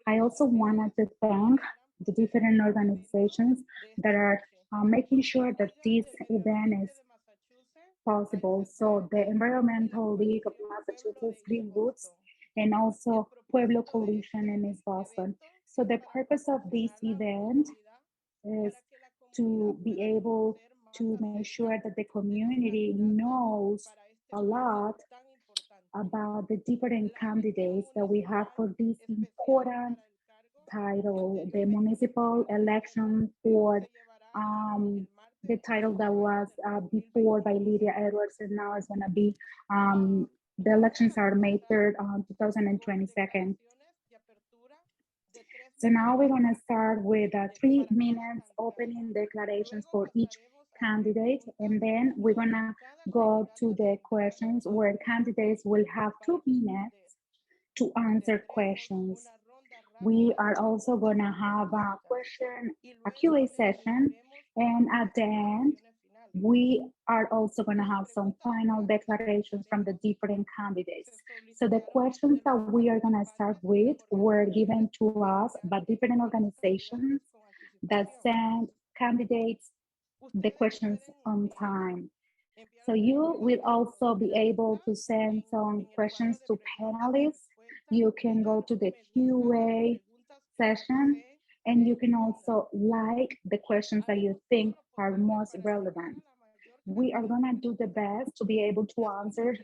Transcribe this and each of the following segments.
I also wanted to thank the different organizations that are making sure that this event is possible. So the Environmental League of Massachusetts, GreenRoots, and also Pueblo Coalition in East Boston. So the purpose of this event is to be able to make sure that the community knows a lot about the different candidates that we have for this important title, the municipal election for the title that was before by Lydia Edwards, and now it's going to be the elections are May 3rd, 2022. So now we're going to start with 3 minutes opening declarations for each candidate, and then we're going to go to the questions where candidates will have 2 minutes to answer questions. We are also going to have a Q&A session, and at the end, we are also going to have some final declarations from the different candidates. So the questions that we are going to start with were given to us by different organizations that send candidates the questions on time. So you will also be able to send some questions to panelists. You can go to the Q&A session, and you can also like the questions that you think are most relevant. We are gonna do the best to be able to answer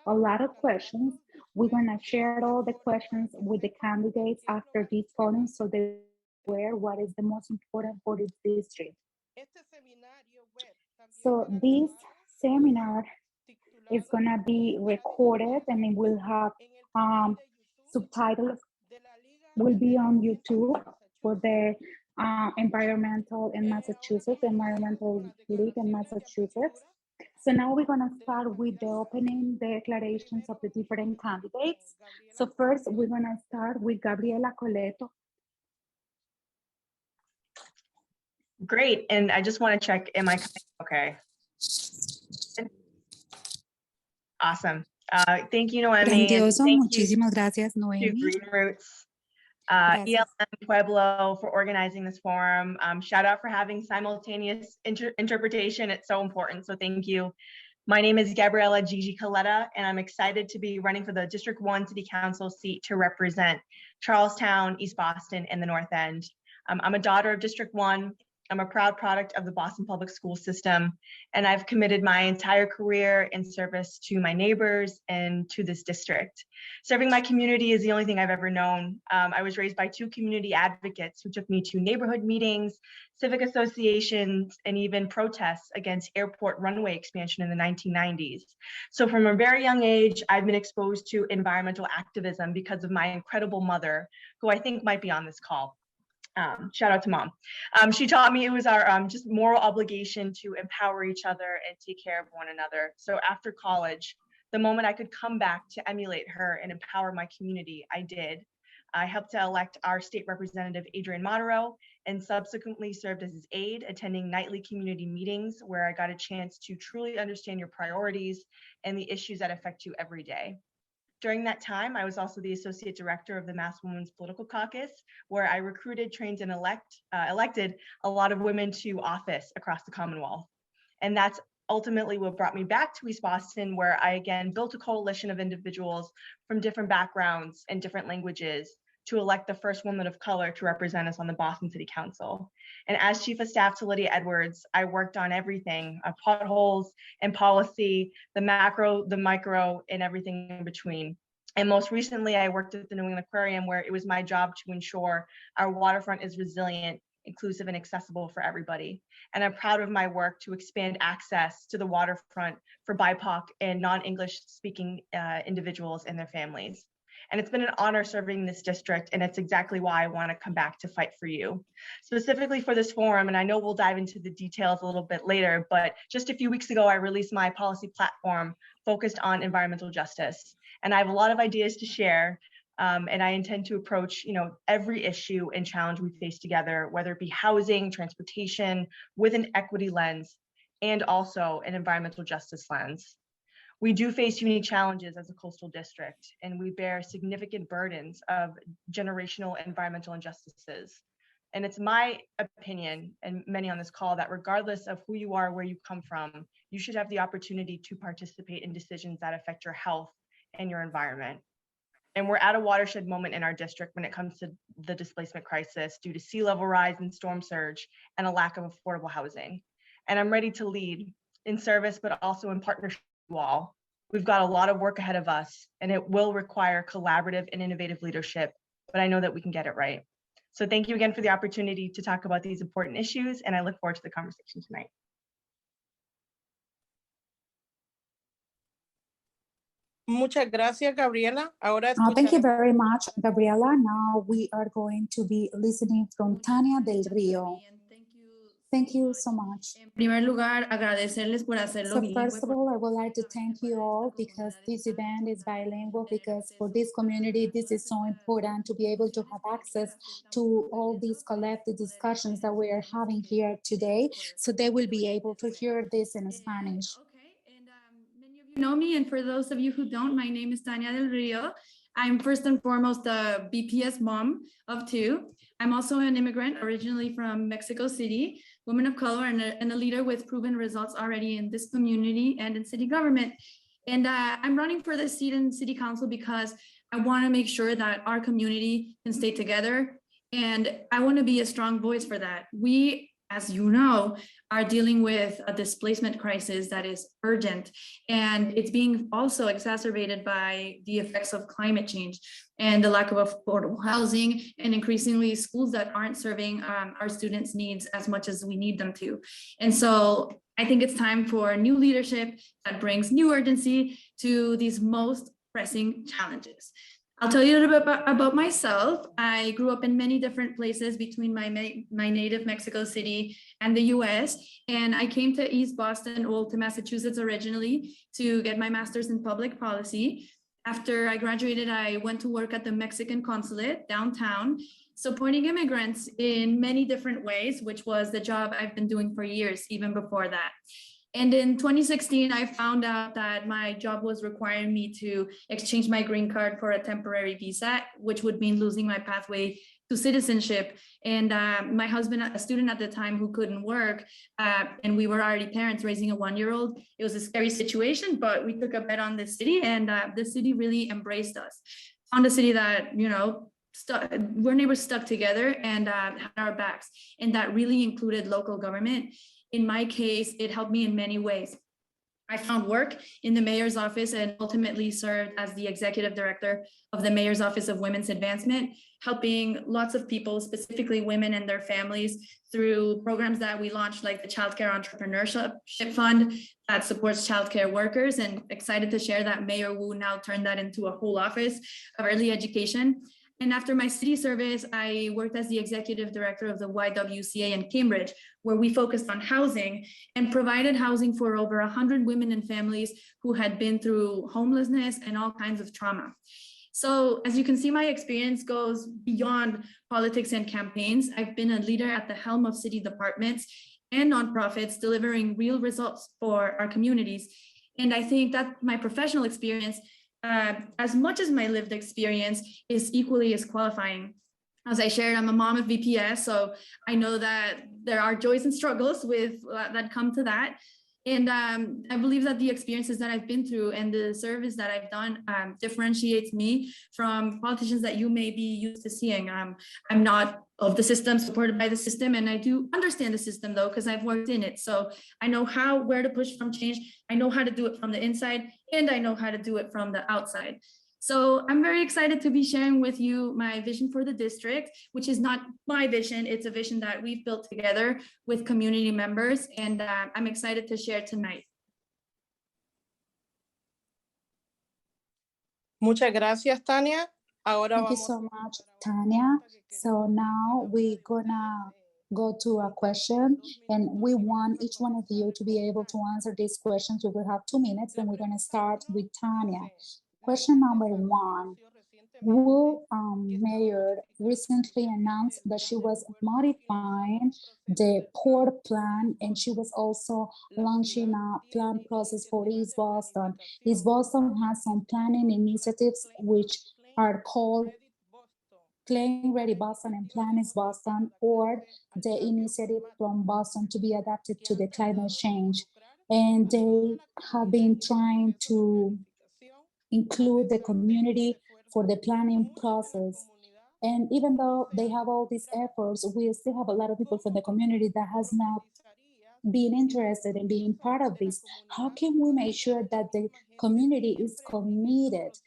a lot of questions. We're gonna share all the questions with the candidates after this voting so they will be aware what is the most important for this district. So this seminar is gonna be recorded and it will have subtitles, will be on YouTube for the environmental in Massachusetts, Environmental League in Massachusetts. So now we're gonna start with the opening declarations of the different candidates. So first we're gonna start with Gabriela Coletta. Great, and I just want to check, am I coming okay? Awesome. Thank you, Noemy. Grandioso, thank muchísimas gracias, you Noemi. to GreenRoots, ELM Pueblo for organizing this forum. Shout out for having simultaneous interpretation. It's so important, so thank you. My name is Gabriela Gigi Coletta, and I'm excited to be running for the District 1 City Council seat to represent Charlestown, East Boston, and the North End. I'm a daughter of District 1. I'm a proud product of the Boston Public School System, and I've committed my entire career in service to my neighbors and to this district. Serving my community is the only thing I've ever known. I was raised by 2 community advocates who took me to neighborhood meetings, civic associations, and even protests against airport runway expansion in the 1990s. So from a very young age, I've been exposed to environmental activism because of my incredible mother, who I think might be on this call. Shout out to Mom. She taught me it was our just moral obligation to empower each other and take care of one another. So after college, the moment I could come back to emulate her and empower my community, I did. I helped to elect our state representative, Adrian Monteiro, and subsequently served as his aide, attending nightly community meetings where I got a chance to truly understand your priorities and the issues that affect you every day. During that time, I was also the associate director of the Mass Women's Political Caucus, where I recruited, trained, and elected a lot of women to office across the Commonwealth. And that's ultimately what brought me back to East Boston, where I again built a coalition of individuals from different backgrounds and different languages to elect the first woman of color to represent us on the Boston City Council. And as Chief of Staff to Lydia Edwards, I worked on everything, potholes and policy, the macro, the micro, and everything in between. And most recently, I worked at the New England Aquarium, where it was my job to ensure our waterfront is resilient, inclusive, and accessible for everybody. And I'm proud of my work to expand access to the waterfront for BIPOC and non-English speaking individuals and their families. And it's been an honor serving this district, and it's exactly why I want to come back to fight for you. Specifically for this forum, and I know we'll dive into the details a little bit later, but just a few weeks ago, I released my policy platform focused on environmental justice. And I have a lot of ideas to share, and I intend to approach every issue and challenge we face together, whether it be housing, transportation, with an equity lens, and also an environmental justice lens. We do face unique challenges as a coastal district, and we bear significant burdens of generational environmental injustices. And it's my opinion, and many on this call, that regardless of who you are, where you come from, you should have the opportunity to participate in decisions that affect your health and your environment. And we're at a watershed moment in our district when it comes to the displacement crisis due to sea level rise and storm surge and a lack of affordable housing. And I'm ready to lead in service, but also in partnership with you all. We've got a lot of work ahead of us, and it will require collaborative and innovative leadership, but I know that we can get it right. So thank you again for the opportunity to talk about these important issues, and I look forward to the conversation tonight. Muchas gracias, Gabriela. Ahora Thank you very much, Gabriela. Now we are going to be listening from Dania Del Rio. Thank you so much. En primer lugar, agradecerles por hacerlo So bilingüe. first of all, I would like to thank you all because this event is bilingual, because for this community, this is so important to be able to have access to all these collective discussions that we are having here today. So they will be able to hear this in Spanish. Okay, and many of you know me, and for those of you who don't, my name is Dania Del Rio. I'm first and foremost a BPS mom of two. I'm also an immigrant originally from Mexico City, woman of color, and a leader with proven results already in this community and in city government. And I'm running for this seat in city council because I want to make sure that our community can stay together. And I want to be a strong voice for that. We, as you know, are dealing with a displacement crisis that is urgent, and it's being also exacerbated by the effects of climate change and the lack of affordable housing, and increasingly schools that aren't serving our students' needs as much as we need them to. And so I think it's time for new leadership that brings new urgency to these most pressing challenges. I'll tell you a little bit about myself. I grew up in many different places between my native Mexico City and the US. And I came to East Boston, to Massachusetts originally to get my master's in public policy. After I graduated, I went to work at the Mexican consulate downtown, supporting immigrants in many different ways, which was the job I've been doing for years, even before that. And in 2016, I found out that my job was requiring me to exchange my green card for a temporary visa, which would mean losing my pathway to citizenship. And my husband, a student at the time who couldn't work, and we were already parents raising a one-year-old. It was a scary situation, but we took a bet on the city, and the city really embraced us. Found a city that, you know, we're neighbors stuck together and had our backs. And that really included local government. In my case, it helped me in many ways. I found work in the mayor's office and ultimately served as the executive director of the mayor's office of women's advancement, helping lots of people, specifically women and their families, through programs that we launched, like the Childcare Entrepreneurship Fund that supports childcare workers, and excited to share that Mayor Wu now turned that into a whole office of early education. And after my city service, I worked as the executive director of the YWCA in Cambridge, where we focused on housing and provided housing for over 100 women and families who had been through homelessness and all kinds of trauma. So as you can see, my experience goes beyond politics and campaigns. I've been a leader at the helm of city departments and nonprofits, delivering real results for our communities. And I think that my professional experience, as much as my lived experience, is equally as qualifying. As I shared, I'm a mom of VPS, so I know that there are joys and struggles with that come to that. And I believe that the experiences that I've been through and the service that I've done differentiates me from politicians that you may be used to seeing. I'm not of the system, supported by the system, and I do understand the system though, because I've worked in it. So I know where to push from change. I know how to do it from the inside, and I know how to do it from the outside. So I'm very excited to be sharing with you my vision for the district, which is not my vision. It's a vision that we've built together with community members, and I'm excited to share tonight. Muchas gracias, Tania. Ahora Thank you so much, Tania. So now we're gonna go to a question, and we want each one of you to be able to answer these questions. We will have 2 minutes, and we're gonna start with Tania. Question number 1. Wu mayor recently announced that she was modifying the port plan, and she was also launching a plan process for East Boston. East Boston has some planning initiatives which are called Claim Ready Boston and Plan East Boston, or the initiative from Boston to be adapted to the climate change. And they have been trying to include the community for the planning process. And even though they have all these efforts, we still have a lot of people from the community that has not been interested in being part of this. How can we make sure that the community is committed,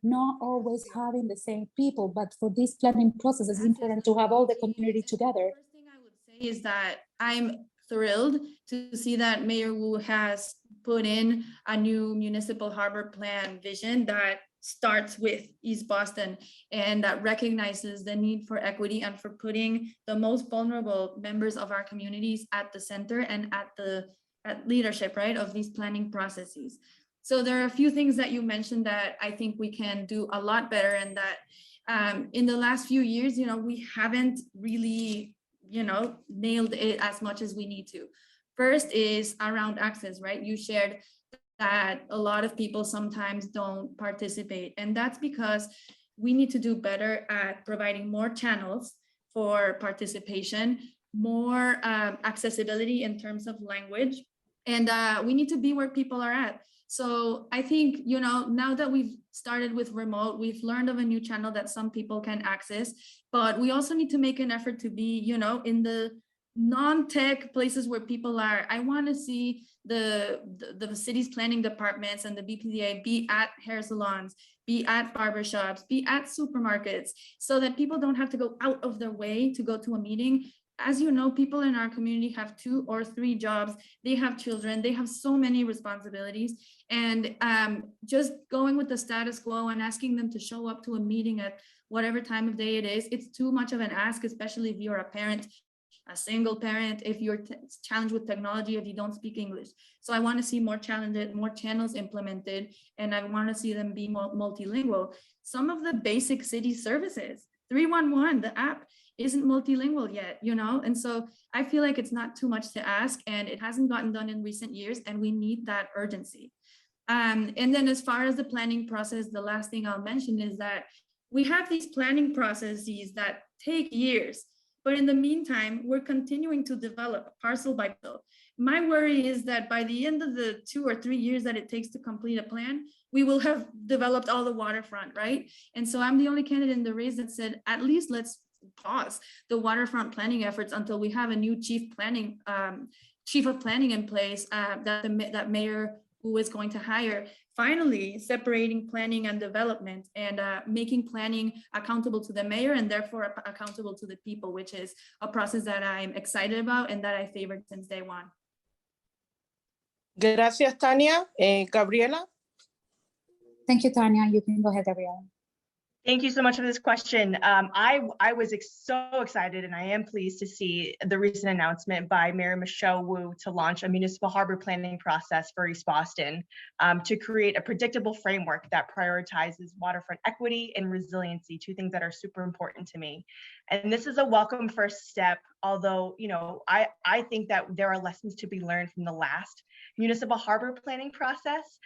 not always having the same people, but for this planning process, it's important to have all the community together. First thing I would say is that I'm thrilled to see that Mayor Wu has put in a new municipal harbor plan vision that starts with East Boston and that recognizes the need for equity and for putting the most vulnerable members of our communities at the center and at leadership, right, of these planning processes. So there are a few things that you mentioned that I think we can do a lot better, and that in the last few years, we haven't really, nailed it as much as we need to. First is around access, right? You shared that a lot of people sometimes don't participate, and that's because we need to do better at providing more channels for participation, more accessibility in terms of language, and we need to be where people are at. So I think, now that we've started with remote, we've learned of a new channel that some people can access, but we also need to make an effort to be, in the non-tech places where people are. I want to see the city's planning departments and the BPDA be at hair salons, be at barbershops, be at supermarkets, so that people don't have to go out of their way to go to a meeting. As you know, people in our community have 2 or 3 jobs, they have children, they have so many responsibilities, and just going with the status quo and asking them to show up to a meeting at whatever time of day it is, it's too much of an ask, especially if you're a parent, a single parent, if you're challenged with technology, if you don't speak English. So I want to see more challenges, more channels implemented, and I want to see them be multilingual. Some of the basic city services, 311, the app isn't multilingual yet, and so I feel like it's not too much to ask, and it hasn't gotten done in recent years, and we need that urgency. And then as far as the planning process, the last thing I'll mention is that we have these planning processes that take years. But in the meantime, we're continuing to develop parcel by parcel. My worry is that by the end of the 2 or 3 years that it takes to complete a plan, we will have developed all the waterfront, right? And so I'm the only candidate in the race that said, at least let's pause the waterfront planning efforts until we have a new chief of planning in place that Mayor Wu is going to hire. Finally, separating planning and development, and making planning accountable to the mayor and therefore accountable to the people, which is a process that I'm excited about and that I favored since day one. Gracias, Tania. Gabriela. Thank you, Tania. You can go ahead, Gabriela. Thank you so much for this question. I was so excited, and I am pleased to see the recent announcement by Mayor Michelle Wu to launch a municipal harbor planning process for East Boston to create a predictable framework that prioritizes waterfront equity and resiliency, 2 things that are super important to me. And this is a welcome first step, although, I think that there are lessons to be learned from the last municipal harbor planning process.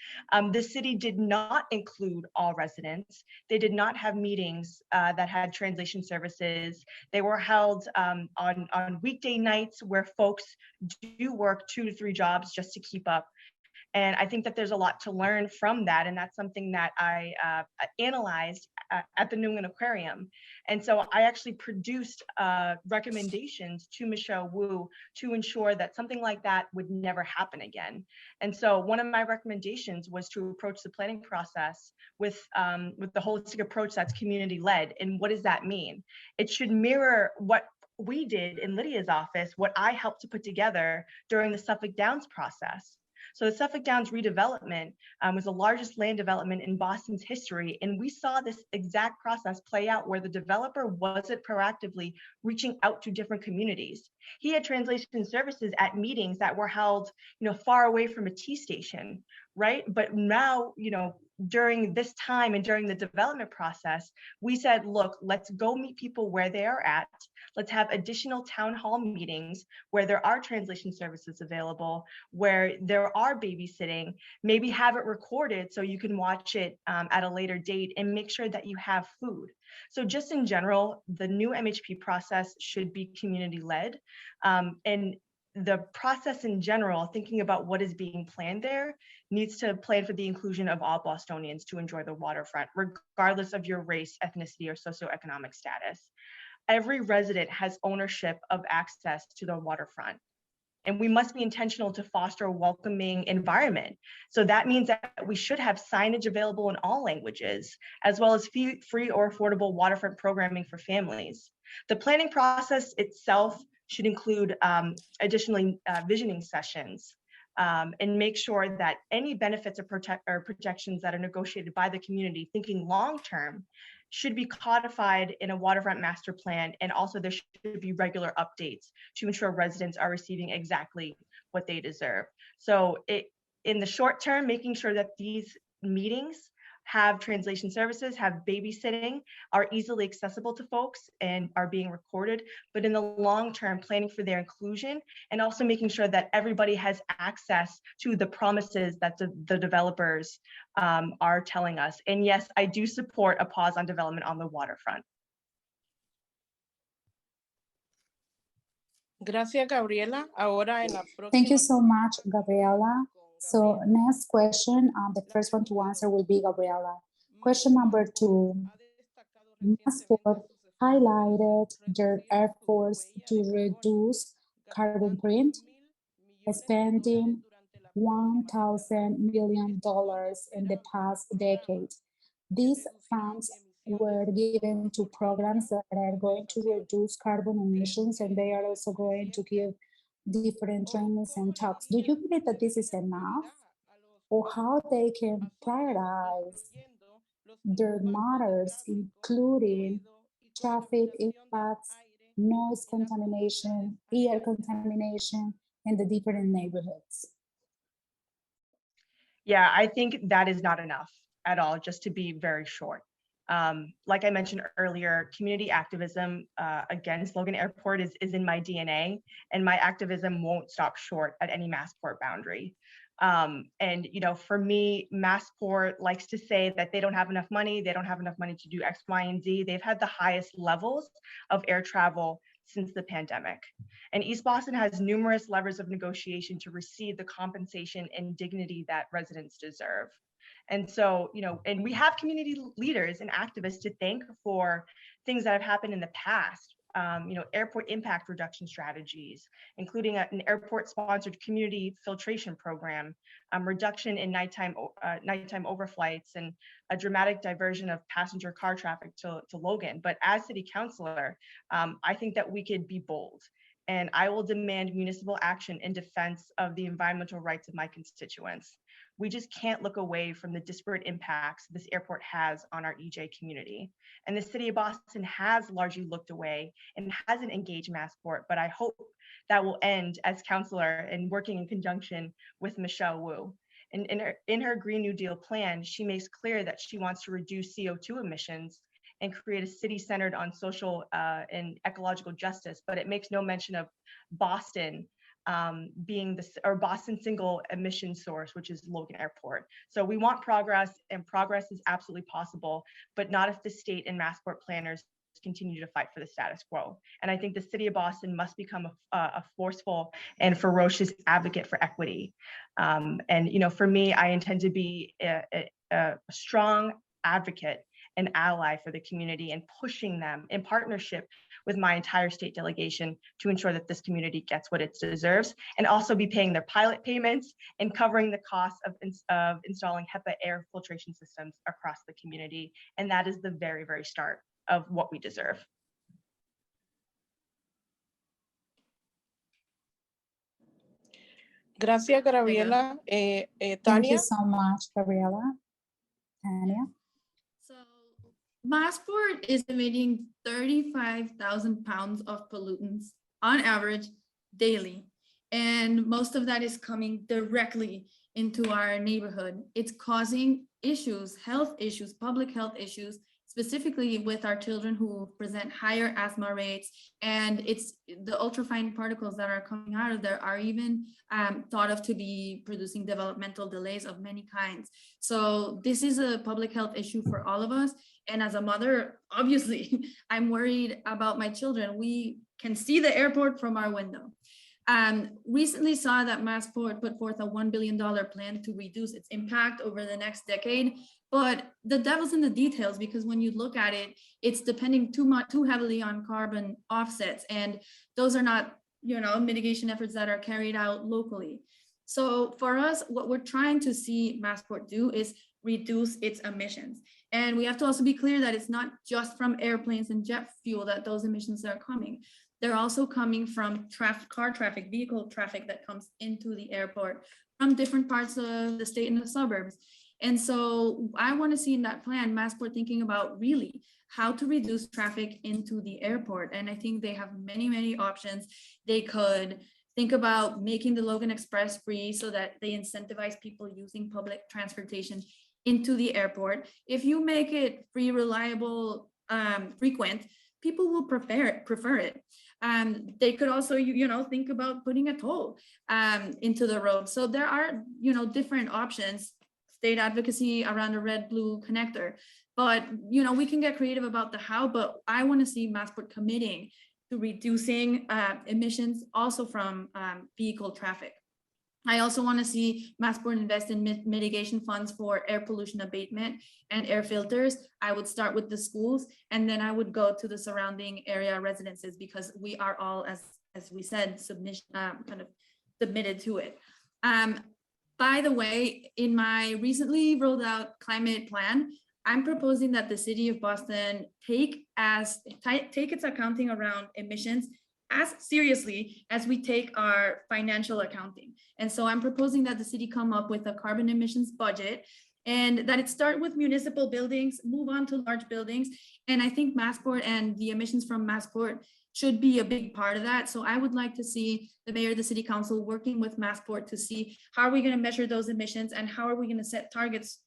The city did not include all residents. They did not have meetings that had translation services. They were held on weekday nights where folks do work 2 to 3 jobs just to keep up. And I think that there's a lot to learn from that. And that's something that I analyzed at the New England Aquarium. And so I actually produced recommendations to Michelle Wu to ensure that something like that would never happen again. And so one of my recommendations was to approach the planning process with the holistic approach that's community led. And what does that mean? It should mirror what we did in Lydia's office, what I helped to put together during the Suffolk Downs process. So the Suffolk Downs redevelopment was the largest land development in Boston's history. And we saw this exact process play out where the developer wasn't proactively reaching out to different communities. He had translation services at meetings that were held, far away from a T station, right? But now, during this time and during the development process, we said, look, let's go meet people where they are at. Let's have additional town hall meetings where there are translation services available, where there are babysitting, maybe have it recorded so you can watch it at a later date, and make sure that you have food. So just in general, the new MHP process should be community-led. And the process in general, thinking about what is being planned there, needs to plan for the inclusion of all Bostonians to enjoy the waterfront, regardless of your race, ethnicity, or socioeconomic status. Every resident has ownership of access to the waterfront, and we must be intentional to foster a welcoming environment. So that means that we should have signage available in all languages, as well as free or affordable waterfront programming for families. The planning process itself should include additionally visioning sessions, and make sure that any benefits or projections that are negotiated by the community, thinking long-term, should be codified in a waterfront master plan. And also there should be regular updates to ensure residents are receiving exactly what they deserve. So in the short term, making sure that these meetings have translation services, have babysitting, are easily accessible to folks and are being recorded, but in the long term, planning for their inclusion and also making sure that everybody has access to the promises that the developers are telling us. And yes, I do support a pause on development on the waterfront. Gracias, Gabriela. Ahora en la Thank you próxima. so much, Gabriela. So next question, the first one to answer will be Gabriela. Question number 2, Massport highlighted their efforts to reduce carbon print, spending $1,000 million in the past decade. These funds were given to programs that are going to reduce carbon emissions, and they are also going to give different trainings and talks. Do you believe that this is enough, or how they can prioritize their matters, including traffic impacts, noise contamination, air contamination in the different neighborhoods? Yeah, I think that is not enough at all, just to be very short. Like I mentioned earlier, community activism against Logan Airport is in my DNA, and my activism won't stop short at any Massport boundary. And you know, for me, Massport likes to say that they don't have enough money, they don't have enough money to do X, Y, and Z. They've had the highest levels of air travel since the pandemic. And East Boston has numerous levers of negotiation to receive the compensation and dignity that residents deserve. And so, you know, and we have community leaders and activists to thank for things that have happened in the past. You know, airport impact reduction strategies, including an airport-sponsored community filtration program, reduction in nighttime overflights, and a dramatic diversion of passenger car traffic to Logan. But as city councilor, I think that we could be bold, and I will demand municipal action in defense of the environmental rights of my constituents. We just can't look away from the disparate impacts this airport has on our EJ community. And the city of Boston has largely looked away and hasn't engaged Massport, but I hope that will end as councilor and working in conjunction with Michelle Wu. And in her Green New Deal plan, she makes clear that she wants to reduce CO2 emissions and create a city centered on social and ecological justice, but it makes no mention of Boston being Boston's single emission source, which is Logan Airport. So we want progress, and progress is absolutely possible, but not if the state and Massport planners continue to fight for the status quo. And I think the city of Boston must become a forceful and ferocious advocate for equity. And you know, for me, I intend to be a strong advocate and ally for the community, and pushing them in partnership with my entire state delegation to ensure that this community gets what it deserves, and also be paying their pilot payments and covering the cost of installing HEPA air filtration systems across the community. And that is the very, very start of what we deserve. Gracias, Gabriela. Thank Tania. you so much, Gabriela. Tania? So Massport is emitting 35,000 pounds of pollutants on average daily. And most of that is coming directly into our neighborhood. It's causing issues, health issues, public health issues, specifically with our children who present higher asthma rates. And it's the ultrafine particles that are coming out of there are even thought of to be producing developmental delays of many kinds. So this is a public health issue for all of us. And as a mother, obviously, I'm worried about my children. We can see the airport from our window. Recently saw that Massport put forth a $1 billion plan to reduce its impact over the next decade. But the devil's in the details, because when you look at it, it's depending too heavily on carbon offsets. And those are not, mitigation efforts that are carried out locally. So for us, what we're trying to see Massport do is reduce its emissions. And we have to also be clear that it's not just from airplanes and jet fuel that those emissions are coming. They're also coming from car traffic, vehicle traffic that comes into the airport from different parts of the state and the suburbs. And so I want to see in that plan, Massport thinking about really how to reduce traffic into the airport. And I think they have many, many options. They could think about making the Logan Express free so that they incentivize people using public transportation into the airport. If you make it free, reliable, frequent, people will prefer it. They could also, think about putting a toll into the road. So there are, different options, state advocacy around a red-blue connector. But, we can get creative about the how, but I want to see Massport committing to reducing emissions also from vehicle traffic. I also want to see Massport invest in mitigation funds for air pollution abatement and air filters. I would start with the schools, and then I would go to the surrounding area residences, because we are all, as we said, kind of submitted to it. By the way, in my recently rolled out climate plan, I'm proposing that the city of Boston take its accounting around emissions as seriously as we take our financial accounting. And so I'm proposing that the city come up with a carbon emissions budget, and that it start with municipal buildings, move on to large buildings. And I think Massport and the emissions from Massport should be a big part of that. So I would like to see the mayor, the city council working with Massport to see how are we going to measure those emissions and how are we going to set targets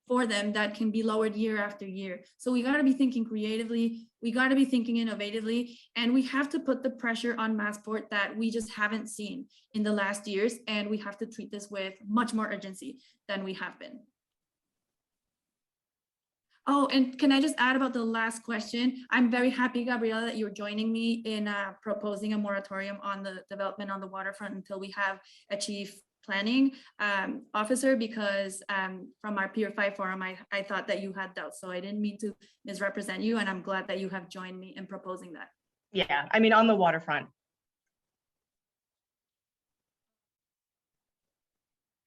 for them that can be lowered year after year. So we got to be thinking creatively, we got to be thinking innovatively, and we have to put the pressure on Massport that we just haven't seen in the last years, and we have to treat this with much more urgency than we have been. Oh, and can I just add about the last question? I'm very happy, Gabriela, that you're joining me in proposing a moratorium on the development on the waterfront until we have a chief planning officer, because from our Pier 5 forum, I thought that you had doubts. So I didn't mean to misrepresent you, and I'm glad that you have joined me in proposing that. Yeah, I mean, on the waterfront.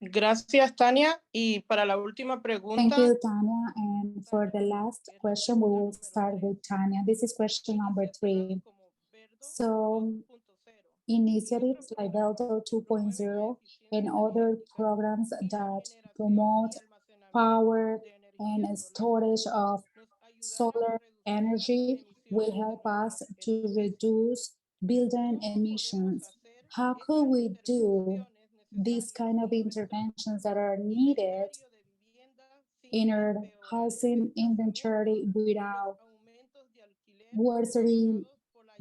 Gracias, Tania. Y para la última pregunta. Thank you, Tania. And for the last question, we will start with Tania. This is question number 3. So initiatives like Veldo 2.0 and other programs that promote power and storage of solar energy will help us to reduce building emissions. How could we do these kind of interventions that are needed in our housing inventory without worsening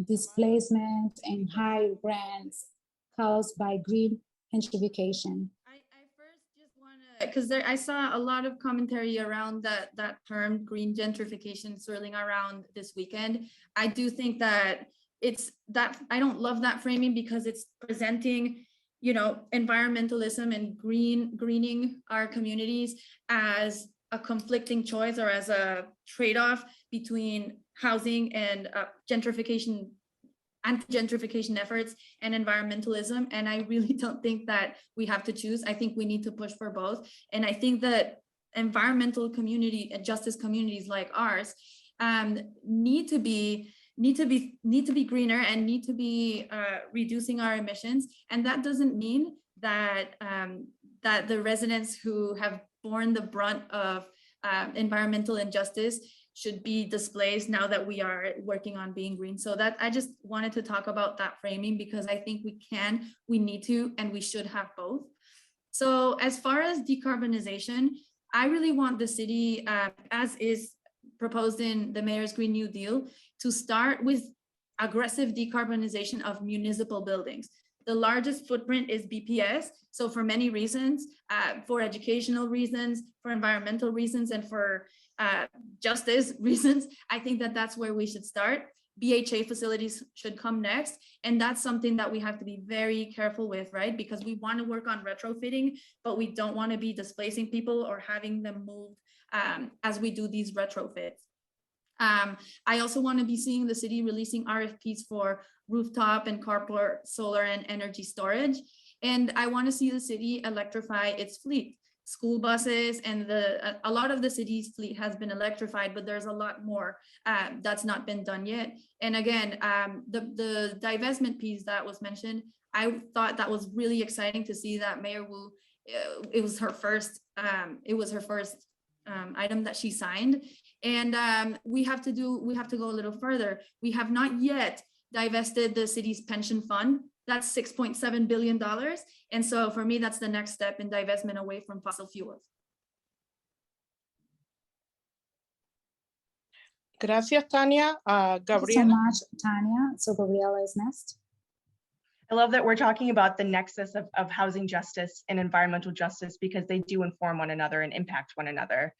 displacement and high rents caused by green gentrification? I first just want to, because I saw a lot of commentary around that term green gentrification swirling around this weekend. I do think that I don't love that framing, because it's presenting environmentalism and greening our communities as a conflicting choice, or as a trade-off between housing and gentrification, anti-gentrification efforts and environmentalism. And I really don't think that we have to choose. I think we need to push for both. And I think that environmental community and justice communities like ours need to be greener and need to be reducing our emissions. And that doesn't mean that that the residents who have borne the brunt of environmental injustice should be displaced now that we are working on being green. So that I just wanted to talk about that framing, because I think we need to, and we should have both. So as far as decarbonization, I really want the city, as is proposed in the Mayor's Green New Deal, to start with aggressive decarbonization of municipal buildings. The largest footprint is BPS. So for many reasons, for educational reasons, for environmental reasons, and for justice reasons, I think that that's where we should start. BHA facilities should come next. And that's something that we have to be very careful with, right? Because we want to work on retrofitting, but we don't want to be displacing people or having them move as we do these retrofits. I also want to be seeing the city releasing RFPs for rooftop and carport solar and energy storage. And I want to see the city electrify its fleet. School buses and a lot of the city's fleet has been electrified, but there's a lot more that's not been done yet. And again, the divestment piece that was mentioned, I thought that was really exciting to see that Mayor Wu, it was her first item that she signed. And we have to go a little further. We have not yet divested the city's pension fund. That's $6.7 billion. And so for me, that's the next step in divestment away from fossil fuels. Gracias, Tania. Thank you so Gabriela. much, Tania. So Gabriela is next. I love that we're talking about the nexus of housing justice and environmental justice because they do inform one another and impact one another.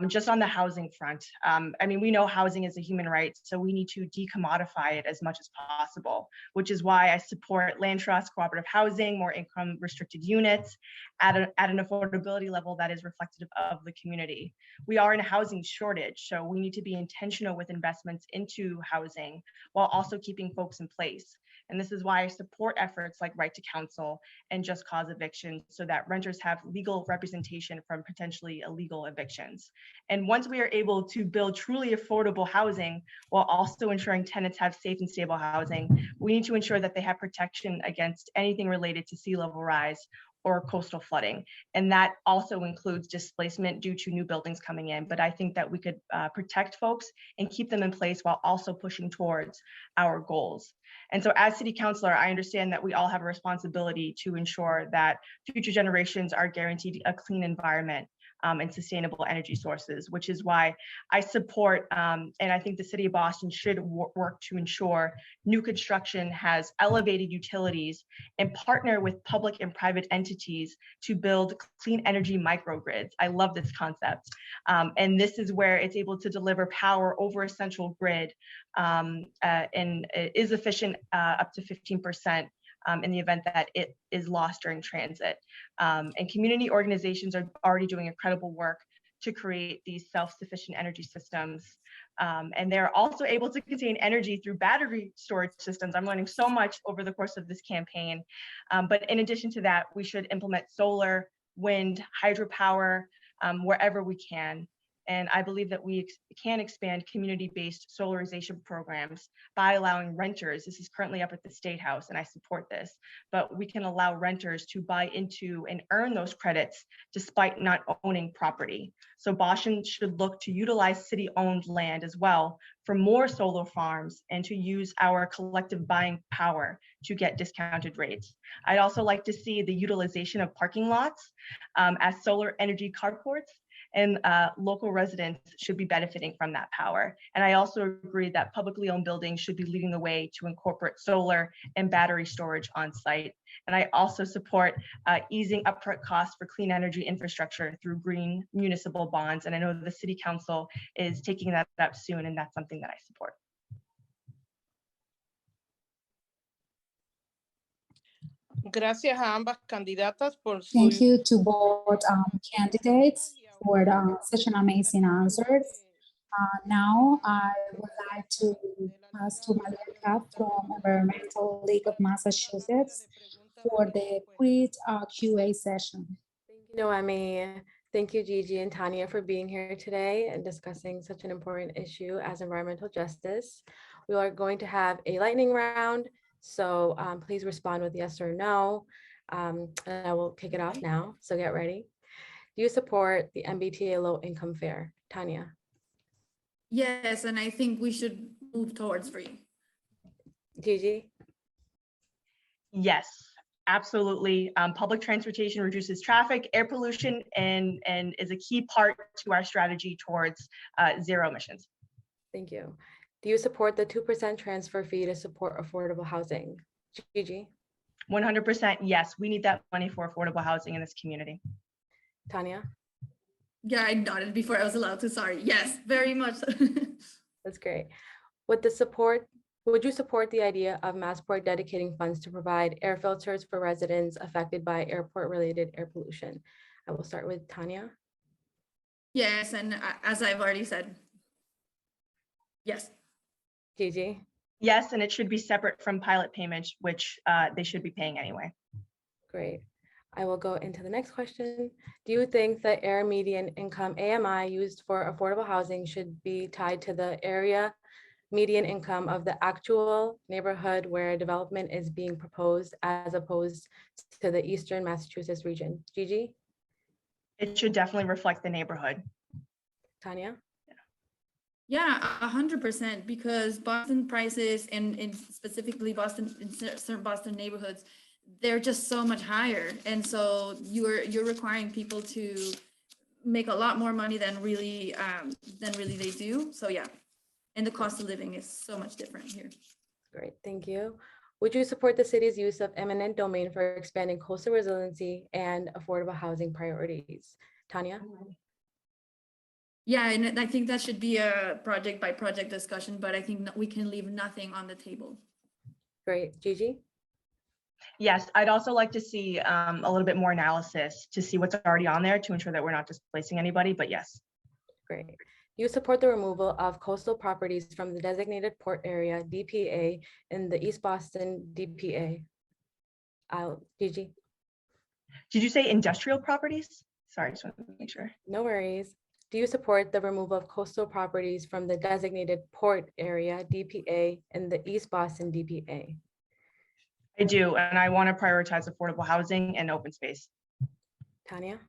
Just on the housing front, I mean, we know housing is a human right, so we need to decommodify it as much as possible, which is why I support land trust, cooperative housing, more income restricted units at an affordability level that is reflective of the community. We are in a housing shortage, so we need to be intentional with investments into housing while also keeping folks in place. And this is why I support efforts like right to counsel and just cause evictions so that renters have legal representation from potentially illegal evictions. And once we are able to build truly affordable housing while also ensuring tenants have safe and stable housing, we need to ensure that they have protection against anything related to sea level rise or coastal flooding. And that also includes displacement due to new buildings coming in. But I think that we could protect folks and keep them in place while also pushing towards our goals. And so as city councilor, I understand that we all have a responsibility to ensure that future generations are guaranteed a clean environment and sustainable energy sources, which is why I support, and I think the city of Boston should work to ensure new construction has elevated utilities and partner with public and private entities to build clean energy microgrids. I love this concept. And this is where it's able to deliver power over a central grid and it is efficient up to 15%. In the event that it is lost during transit. And community organizations are already doing incredible work to create these self-sufficient energy systems. And they're also able to contain energy through battery storage systems. I'm learning so much over the course of this campaign. But in addition to that, we should implement solar, wind, hydropower, wherever we can. And I believe that we can expand community-based solarization programs by allowing renters, this is currently up at the State House and I support this, but we can allow renters to buy into and earn those credits despite not owning property. So Boston should look to utilize city-owned land as well for more solar farms and to use our collective buying power to get discounted rates. I'd also like to see the utilization of parking lots as solar energy carports, and local residents should be benefiting from that power. And I also agree that publicly owned buildings should be leading the way to incorporate solar and battery storage on site. And I also support easing upfront costs for clean energy infrastructure through green municipal bonds. And I know the City Council is taking that up soon, and that's something that I support. Gracias a ambas candidatas por su... Thank you to both candidates for such an amazing answers. Now I would like to pass to Maliha Khan from Environmental League of Massachusetts for the quick QA session. Thank you, Noemi. Thank you, Gigi and Tania, for being here today and discussing such an important issue as environmental justice. We are going to have a lightning round, so please respond with yes or no. And I will kick it off now, so get ready. Do you support the MBTA low income fare? Tania? Yes, and I think we should move towards free. Gigi? Yes, Absolutely. Public transportation reduces traffic, air pollution, and is a key part to our strategy towards zero emissions. Thank you. Do you support the 2% transfer fee to support affordable housing? Gigi? 100% yes, we need that money for affordable housing in this community. Tania? Yeah, I nodded before I was allowed to. Sorry. Yes, very much. That's great. Would you support the idea of Massport dedicating funds to provide air filters for residents affected by airport-related air pollution? I will start with Tania. Yes, and as I've already said, yes. Gigi? Yes, and it should be separate from pilot payments, which they should be paying anyway. Great. I will go into the next question. Do you think the air median income AMI used for affordable housing should be tied to the area median income of the actual neighborhood where development is being proposed as opposed to the Eastern Massachusetts region? Gigi? It should definitely reflect the neighborhood. Tania? Yeah, 100%, because Boston prices and specifically Boston, in certain Boston neighborhoods, they're just so much higher. And so you're requiring people to make a lot more money than really they do. So yeah, and the cost of living is so much different here. Great, thank you. Would you support the city's use of eminent domain for expanding coastal resiliency and affordable housing priorities? Tania? Yeah, and I think that should be a project by project discussion, but I think we can leave nothing on the table. Great, Gigi? Yes, I'd also like to see a little bit more analysis to see what's already on there to ensure that we're not displacing anybody, but yes. Great. You support the removal of coastal properties from the designated port area, DPA, in the East Boston DPA. Gigi? Did you say industrial properties? Sorry, just want to make sure. No worries. Do you support the removal of coastal properties from the designated port area, DPA, in the East Boston DPA? I do, and I want to prioritize affordable housing and open space. Tania?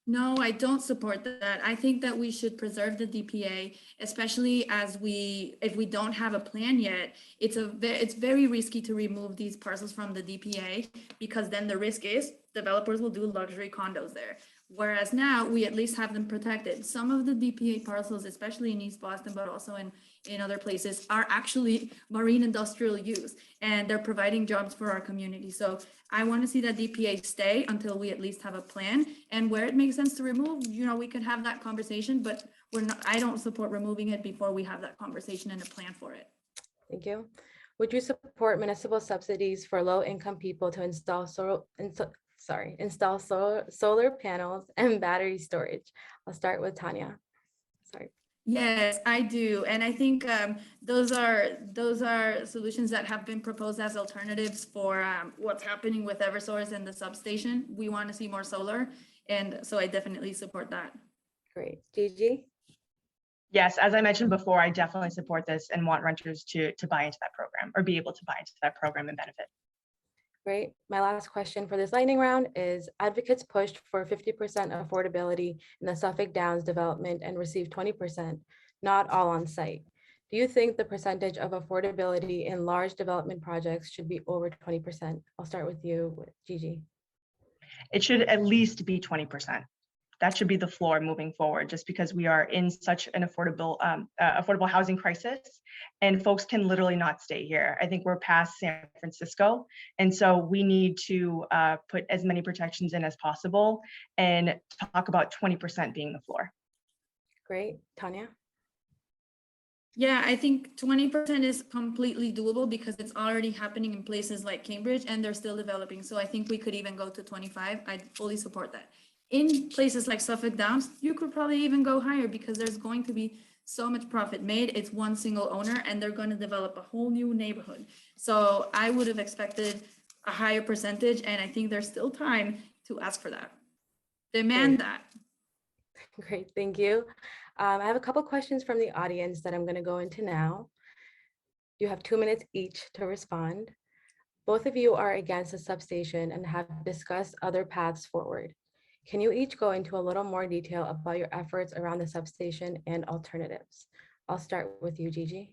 No, I don't support that. I think that we should preserve the DPA, especially if we don't have a plan yet. It's very risky to remove these parcels from the DPA, because then the risk is developers will do luxury condos there. Whereas now we at least have them protected. Some of the DPA parcels, especially in East Boston, but also in other places, are actually marine industrial use, and they're providing jobs for our community. So I want to see that DPA stay until we at least have a plan, and where it makes sense to remove, we could have that conversation, but I don't support removing it before we have that conversation and a plan for it. Thank you. Would you support municipal subsidies for low-income people to install solar panels and battery storage? I'll start with Tania. Sorry. Yes, I do. And I think those are solutions that have been proposed as alternatives for what's happening with Eversource and the substation. We want to see more solar. And so I definitely support that. Great. Gigi? Yes, as I mentioned before, I definitely support this and want renters to buy into that program or be able to buy into that program and benefit. Great. My last question for this lightning round is: advocates pushed for 50% affordability in the Suffolk Downs development and received 20%, not all on site. Do you think the percentage of affordability in large development projects should be over 20%? I'll start with you, Gigi. It should at least be 20%. That should be the floor moving forward, just because we are in such an affordable housing crisis, and folks can literally not stay here. I think we're past San Francisco, and so we need to put as many protections in as possible and talk about 20% being the floor. Great. Tania? Yeah, I think 20% is completely doable because it's already happening in places like Cambridge and they're still developing. So I think we could even go to 25. I'd fully support that. In places like Suffolk Downs, you could probably even go higher because there's going to be so much profit made. It's one single owner and they're going to develop a whole new neighborhood. So I would have expected a higher percentage, and I think there's still time to ask for that. Demand that. Great, thank you. I have a couple questions from the audience that I'm going to go into now. You have 2 minutes each to respond. Both of you are against the substation and have discussed other paths forward. Can you each go into a little more detail about your efforts around the substation and alternatives? I'll start with you, Gigi.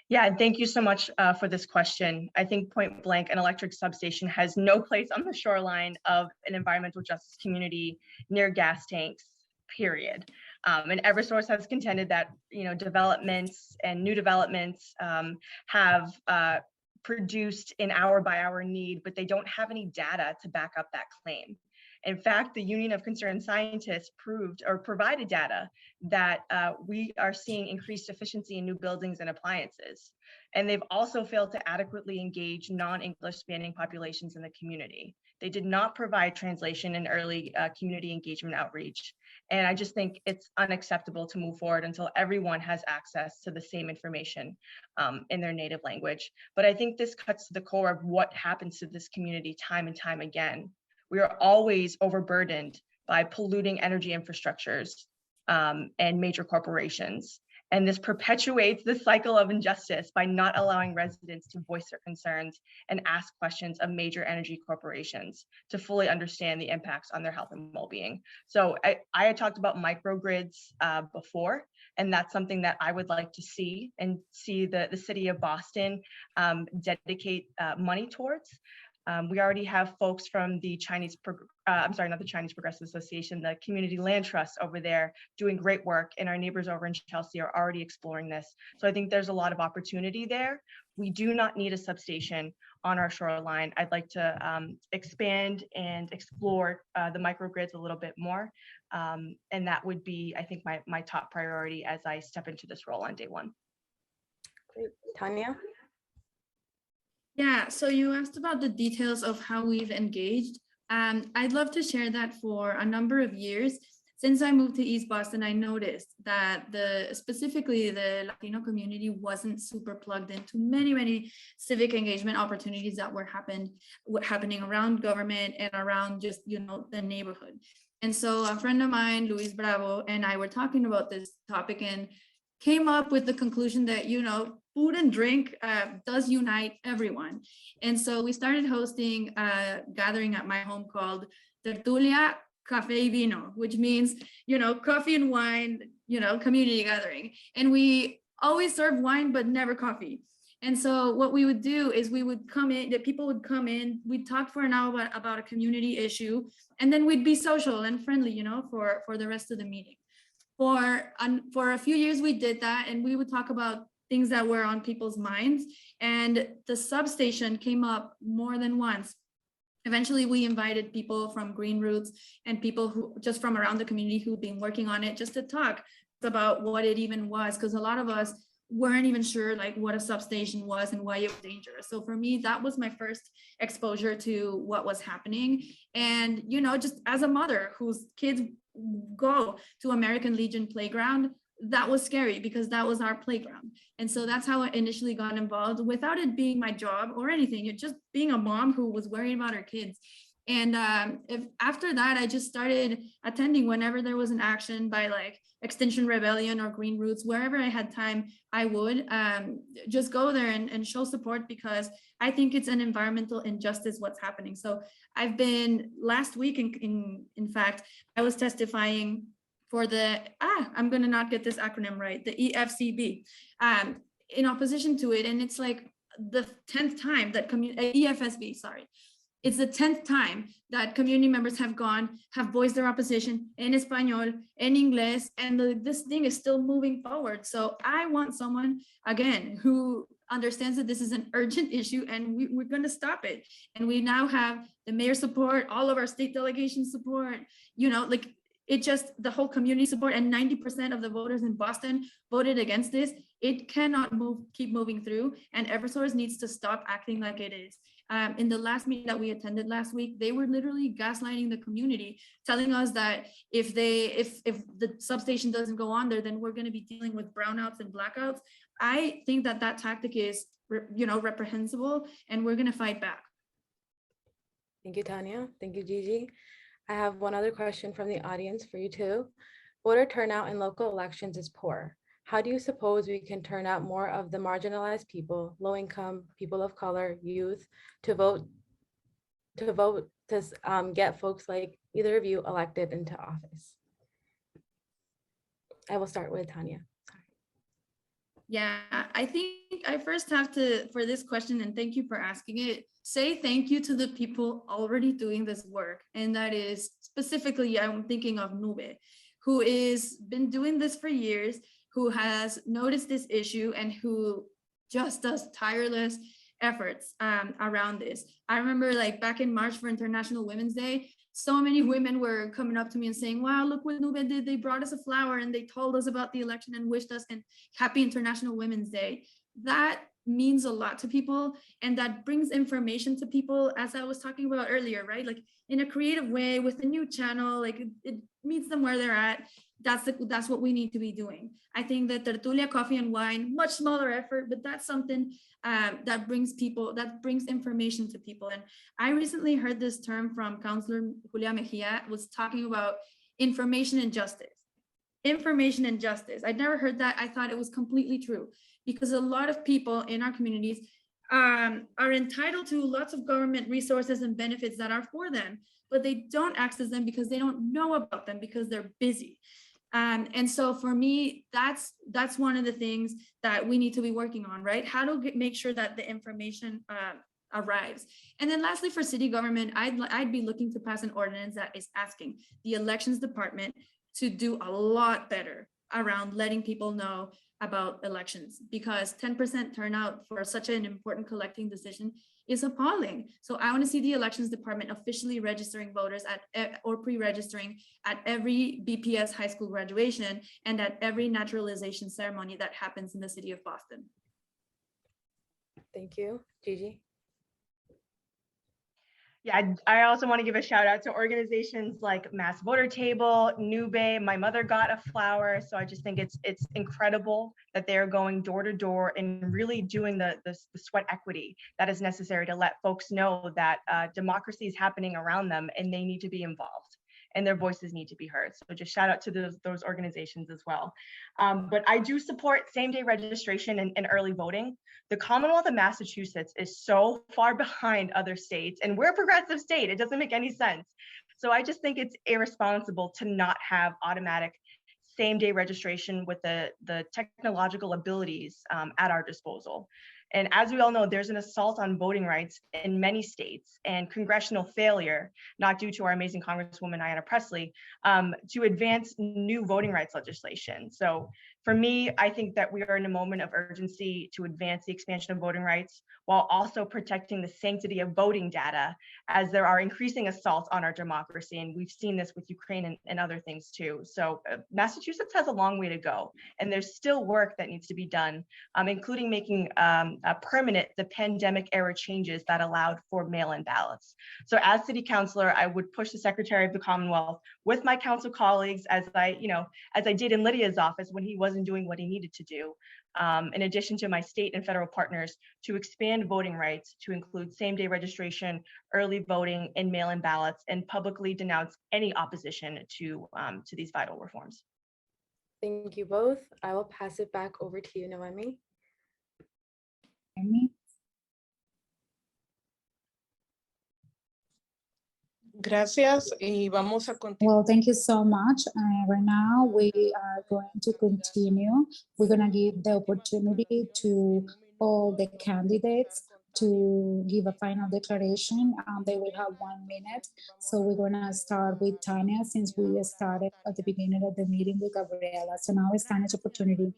Yeah, and thank you so much for this question. I think point blank, an electric substation has no place on the shoreline of an environmental justice community near gas tanks, period. And Eversource has contended that developments and new developments have produced an hour-by-hour need, but they don't have any data to back up that claim. In fact, the Union of Concerned Scientists provided data that we are seeing increased efficiency in new buildings and appliances. And they've also failed to adequately engage non-English speaking populations in the community. They did not provide translation and early community engagement outreach. And I just think it's unacceptable to move forward until everyone has access to the same information in their native language. But I think this cuts to the core of what happens to this community time and time again. We are always overburdened by polluting energy infrastructures and major corporations. And this perpetuates the cycle of injustice by not allowing residents to voice their concerns and ask questions of major energy corporations to fully understand the impacts on their health and well-being. So I had talked about microgrids before, and that's something that I would like to see the city of Boston dedicate money towards. We already have folks from the not the Chinese Progressive Association, the Community Land Trust over there doing great work, and our neighbors over in Chelsea are already exploring this. So I think there's a lot of opportunity there. We do not need a substation on our shoreline. I'd like to expand and explore the microgrids a little bit more. And that would be, I think, my top priority as I step into this role on day one. Great. Tania? Yeah, so you asked about the details of how we've engaged. I'd love to share that. For a number of years, since I moved to East Boston, I noticed that specifically the Latino community wasn't super plugged into many civic engagement opportunities that were happening around government and around just, the neighborhood. And so a friend of mine, Luis Bravo, and I were talking about this topic and came up with the conclusion that, food and drink does unite everyone. And so we started hosting a gathering at my home called Tertulia Café y Vino, which means, coffee and wine, community gathering. And we always serve wine, but never coffee. And so what we would do is we would come in, the people would come in, we'd talk for an hour about a community issue, and then we'd be social and friendly, for the rest of the meeting. For a few years, we did that, and we would talk about things that were on people's minds. And the substation came up more than once. Eventually, we invited people from GreenRoots and people who just from around the community who've been working on it just to talk about what it even was, because a lot of us weren't even sure what a substation was and why it was dangerous. So for me, that was my first exposure to what was happening. And, just as a mother whose kids go to American Legion playground, that was scary because that was our playground. And so that's how I initially got involved, without it being my job or anything. It just being a mom who was worried about her kids. And after that, I just started attending whenever there was an action by Extinction Rebellion or GreenRoots. Wherever I had time, I would just go there and show support, because I think it's an environmental injustice what's happening. So I've been, last week, in fact, I was testifying for the, I'm gonna not get this acronym right, the EFCB, in opposition to it. And it's the 10th time that EFSB, sorry. It's the 10th time that community members have voiced their opposition in Espanol, in English, and this thing is still moving forward. So I want someone, again, who understands that this is an urgent issue and we're gonna stop it. And we now have the mayor's support, all of our state delegation support, it just, the whole community support, and 90% of the voters in Boston voted against this. It cannot keep moving through, and Eversource needs to stop acting like it is. In the last meeting that we attended last week, they were literally gaslighting the community, telling us that if the substation doesn't go on there, then we're going to be dealing with brownouts and blackouts. I think that tactic is, reprehensible, and we're going to fight back. Thank you, Tania. Thank you, Gigi. I have one other question from the audience for you too. Voter turnout in local elections is poor. How do you suppose we can turn out more of the marginalized people, low income, people of color, youth, to vote to get folks like either of you elected into office? I will start with Tania. Yeah, I think I first have to, for this question, and thank you for asking it, say thank you to the people already doing this work. And that is specifically, I'm thinking of Nube, who is been doing this for years, who has noticed this issue and who just does tireless efforts around this. I remember like back in March for International Women's Day, so many women were coming up to me and saying, wow, look what Nube did. They brought us a flower and they told us about the election and wished us and happy International Women's Day. That means a lot to people, and that brings information to people, as I was talking about earlier, right? Like in a creative way with a new channel, like it meets them where they're at. That's what we need to be doing. I think that Tertulia, Coffee and Wine, much smaller effort, but that's something that brings information to people. And I recently heard this term from Councillor Julia Mejia, was talking about information and justice. Information and justice. I'd never heard that. I thought it was completely true, because a lot of people in our communities are entitled to lots of government resources and benefits that are for them, but they don't access them because they don't know about them because they're busy. And so for me, that's one of the things that we need to be working on, right? How to make sure that the information arrives. And then lastly, for city government, I'd be looking to pass an ordinance that is asking the elections department to do a lot better around letting people know about elections, because 10% turnout for such an important collecting decision is appalling. So I want to see the elections department officially registering voters or pre-registering at every BPS high school graduation and at every naturalization ceremony that happens in the city of Boston. Thank you. Gigi? Yeah, I also want to give a shout out to organizations like Mass Voter Table, Nube. My mother got a flower, so I just think it's incredible that they're going door to door and really doing the sweat equity that is necessary to let folks know that democracy is happening around them and they need to be involved and their voices need to be heard. So just shout out to those organizations as well. But I do support same-day registration and early voting. The Commonwealth of Massachusetts is so far behind other states, and we're a progressive state. It doesn't make any sense. So I just think it's irresponsible to not have automatic same-day registration with the technological abilities at our disposal. And as we all know, there's an assault on voting rights in many states and congressional failure, not due to our amazing Congresswoman Ayanna Pressley, to advance new voting rights legislation. So for me, I think that we are in a moment of urgency to advance the expansion of voting rights while also protecting the sanctity of voting data, as there are increasing assaults on our democracy. And we've seen this with Ukraine and other things too. So Massachusetts has a long way to go, and there's still work that needs to be done, including making permanent the pandemic era changes that allowed for mail-in ballots. So as city councilor, I would push the Secretary of the Commonwealth with my council colleagues, as I did in Lydia's office when he wasn't doing what he needed to do, in addition to my state and federal partners, to expand voting rights to include same-day registration, early voting, and mail-in ballots, and publicly denounce any opposition to these vital reforms. Thank you both. I will pass it back over to you, Noemi. Gracias y vamos a continuar. Well, thank you so much. Right now, we are going to continue. We're going to give the opportunity to all the candidates to give a final declaration. They will have 1 minute. So we're going to start with Tania, since we started at the beginning of the meeting with Gabriela. So now it's Tania's opportunity.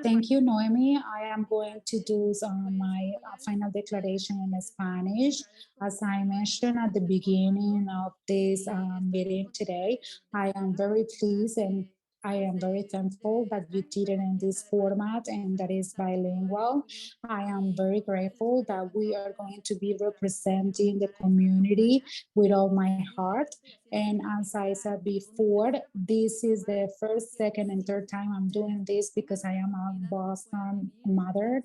Thank you, Noemi. I am going to do my final declaration in Spanish. As I mentioned at the beginning of this meeting today, I am very pleased and I am very thankful that you did it in this format and that is bilingual. I am very grateful that we are going to be representing the community with all my heart. And as I said before, this is the first, second, and third time I'm doing this because I am a Boston mother.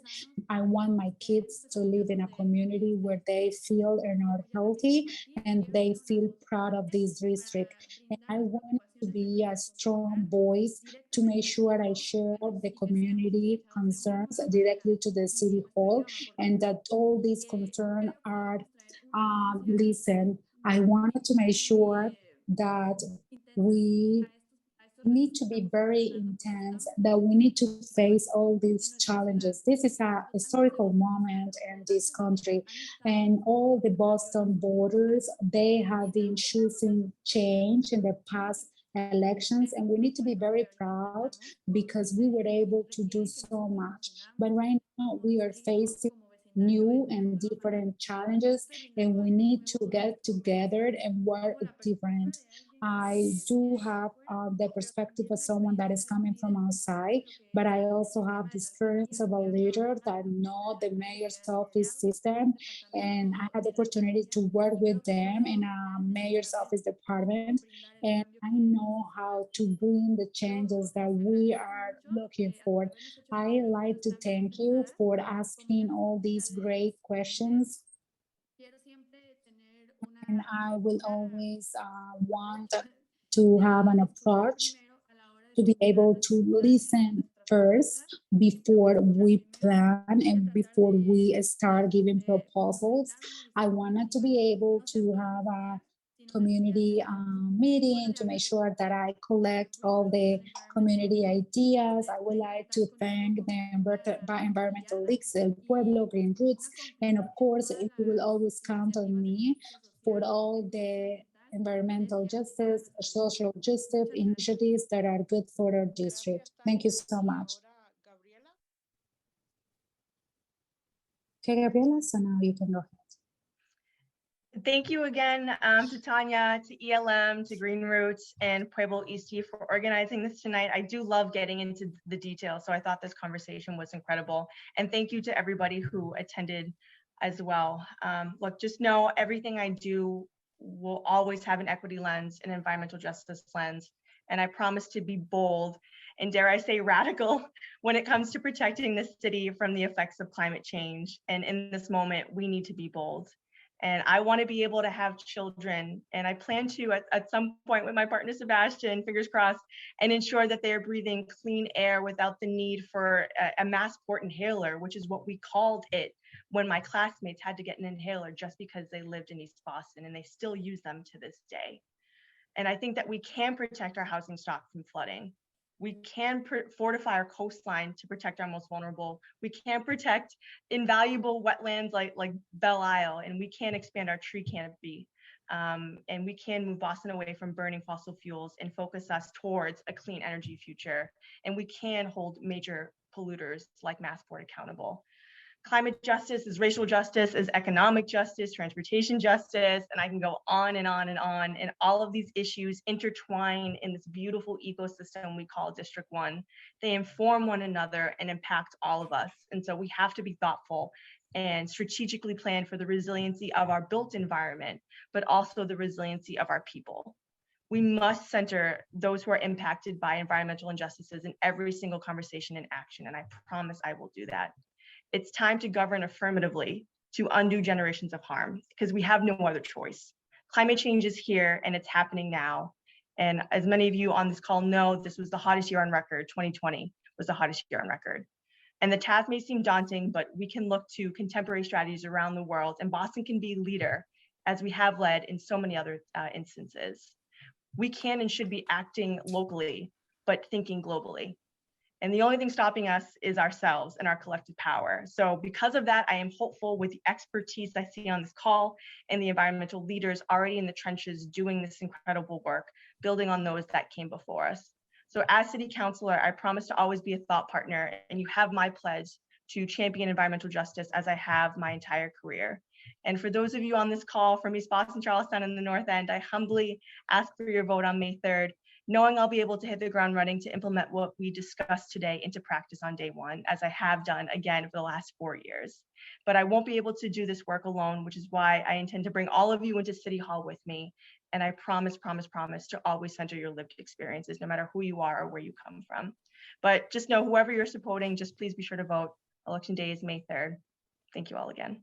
I want my kids to live in a community where they feel and are healthy and they feel proud of this district. And I want to be a strong voice to make sure I share the community concerns directly to the city hall and that all these concerns are listened. I wanted to make sure that we need to be very intense, that we need to face all these challenges. This is a historical moment in this country, and all the Boston voters, they have been choosing change in the past elections, and we need to be very proud because we were able to do so much. But right now we are facing new and different challenges, and we need to get together and work different. I do have the perspective of someone that is coming from outside, but I also have the experience of a leader that know the mayor's office system, and I had the opportunity to work with them in a mayor's office department, and I know how to bring the changes that we are looking for. I like to thank you for asking all these great questions, and I will always want to have an approach to be able to listen first before we plan and before we start giving proposals. I wanted to be able to have a community meeting to make sure that I collect all the community ideas. I would like to thank the environmental leagues, El Pueblo, GreenRoots, and of course, you will always count on me for all the environmental justice, social justice initiatives that are good for our district. Thank you so much. Okay, Gabriela, so now you can go ahead. Thank you again to Tania, to ELM, to GreenRoots, and Pueblo East for organizing this tonight. I do love getting into the details, so I thought this conversation was incredible. And thank you to everybody who attended as well. Look, just know everything I do will always have an equity lens, an environmental justice lens, and I promise to be bold and, dare I say, radical when it comes to protecting this city from the effects of climate change. And in this moment, we need to be bold. And I want to be able to have children, and I plan to at some point with my partner Sebastian, fingers crossed, and ensure that they are breathing clean air without the need for a Massport inhaler, which is what we called it when my classmates had to get an inhaler just because they lived in East Boston, and they still use them to this day. And I think that we can protect our housing stock from flooding. We can fortify our coastline to protect our most vulnerable. We can protect invaluable wetlands like Belle Isle, and we can expand our tree canopy. And we can move Boston away from burning fossil fuels and focus us towards a clean energy future. And we can hold major polluters like Massport accountable. Climate justice is racial justice, is economic justice, transportation justice, and I can go on and on and on. And all of these issues intertwine in this beautiful ecosystem we call District 1. They inform one another and impact all of us. And so we have to be thoughtful and strategically plan for the resiliency of our built environment, but also the resiliency of our people. We must center those who are impacted by environmental injustices in every single conversation and action, and I promise I will do that. It's time to govern affirmatively to undo generations of harm, because we have no other choice. Climate change is here and it's happening now. And as many of you on this call know, this was the hottest year on record. 2020 was the hottest year on record. And the task may seem daunting, but we can look to contemporary strategies around the world, and Boston can be a leader, as we have led in so many other instances. We can and should be acting locally, but thinking globally. And the only thing stopping us is ourselves and our collective power. So because of that, I am hopeful with the expertise I see on this call and the environmental leaders already in the trenches doing this incredible work, building on those that came before us. So as city councilor, I promise to always be a thought partner, and you have my pledge to champion environmental justice as I have my entire career. And for those of you on this call from East Boston, Charlestown, and the North End, I humbly ask for your vote on May 3rd, knowing I'll be able to hit the ground running to implement what we discussed today into practice on day one, as I have done again for the last 4 years. But I won't be able to do this work alone, which is why I intend to bring all of you into City Hall with me. And I promise to always center your lived experiences, no matter who you are or where you come from. But just know, whoever you're supporting, just please be sure to vote. Election day is May 3rd. Thank you all again.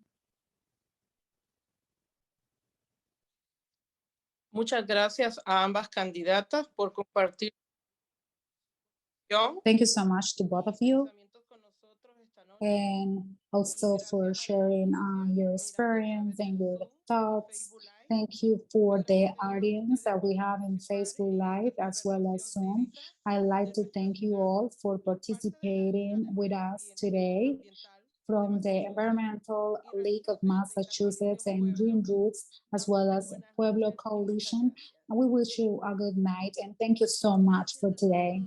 Muchas gracias a ambas candidatas por compartir. Thank you so much to both of you, and also for sharing your experience and your thoughts. Thank you for the audience that we have in Facebook Live as well as Zoom. I'd like to thank you all for participating with us today. From the Environmental League of Massachusetts and GreenRoots, as well as Pueblo Coalition. And we wish you a good night and thank you so much for today.